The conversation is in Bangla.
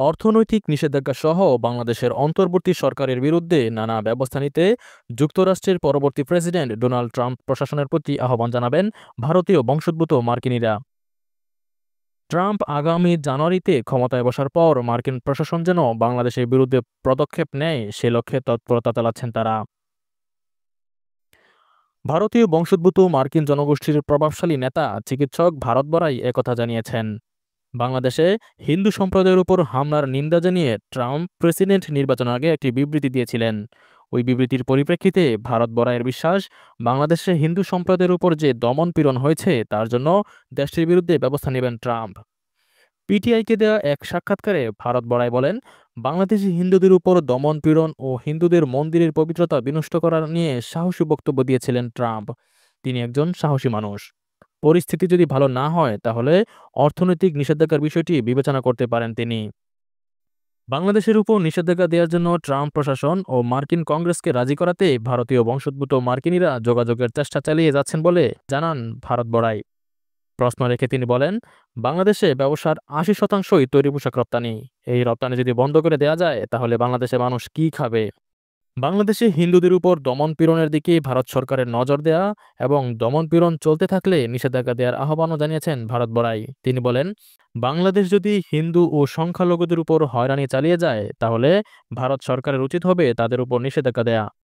অর্থনৈতিক নিষেধাজ্ঞা সহ বাংলাদেশের অন্তর্বর্তী সরকারের বিরুদ্ধে নানা ব্যবস্থা নিতে যুক্তরাষ্ট্রের পরবর্তী প্রেসিডেন্ট ডোনাল্ড ট্রাম্প প্রশাসনের প্রতি আহ্বান জানাবেন ভারতীয় বংশোদ্ভূত মার্কিনিরা। ট্রাম্প আগামী জানুয়ারিতে ক্ষমতায় বসার পর মার্কিন প্রশাসন যেন বাংলাদেশের বিরুদ্ধে পদক্ষেপ নেয় সে লক্ষ্যে তৎপরতা চালাচ্ছেন তারা। ভারতীয় বংশোদ্ভূত মার্কিন জনগোষ্ঠীর প্রভাবশালী নেতা চিকিৎসক ভারত বড়াই একথা জানিয়েছেন। বাংলাদেশে হিন্দু সম্প্রদায়ের উপর হামলার নিন্দা জানিয়ে ট্রাম্প প্রেসিডেন্ট নির্বাচনের আগে একটি বিবৃতি দিয়েছিলেন। ওই বিবৃতির পরিপ্রেক্ষিতে ভারত বড়াইয়ের বিশ্বাস, বাংলাদেশে হিন্দু সম্প্রদায়ের উপর যে দমন পীড়ন হয়েছে তার জন্য দেশটির বিরুদ্ধে ব্যবস্থা নেবেন ট্রাম্প। পিটিআইকে দেওয়া এক সাক্ষাৎকারে ভারত বড়াই বলেন, বাংলাদেশি হিন্দুদের উপর দমন পীড়ন ও হিন্দুদের মন্দিরের পবিত্রতা বিনষ্ট করা নিয়ে সাহসী বক্তব্য দিয়েছিলেন ট্রাম্প। তিনি একজন সাহসী মানুষ। পরিস্থিতি যদি ভালো না হয় তাহলে অর্থনৈতিক নিষেধাজ্ঞার বিষয়টি বিবেচনা করতে পারেন তিনি। বাংলাদেশের উপর নিষেধাজ্ঞা দেওয়ার জন্য ট্রাম্প প্রশাসন ও মার্কিন কংগ্রেসকে রাজি করাতে ভারতীয় বংশোদ্ভূত মার্কিনিরা যোগাযোগের চেষ্টা চালিয়ে যাচ্ছেন বলে জানান ভারত বড়াই। প্রশ্ন রেখে তিনি বলেন, বাংলাদেশে ব্যবসার ৮০%ই তৈরি পোশাক রপ্তানি। এই রপ্তানি যদি বন্ধ করে দেওয়া যায় তাহলে বাংলাদেশের মানুষ কি খাবে? বাংলাদেশে হিন্দুদের উপর দমন-পীড়নের দিকে ভারত সরকারের নজর দেয়া এবং দমন-পীড়ন চলতে থাকলে নিষেধাজ্ঞা দেওয়ার আহ্বানও জানিয়েছেন ভারত বড়াই। তিনি বলেন, বাংলাদেশ যদি হিন্দু ও সংখ্যালঘুদের উপর হয়রানি চালিয়ে যায় তাহলে ভারত সরকারের উচিত হবে তাদের উপর নিষেধাজ্ঞা দেয়া।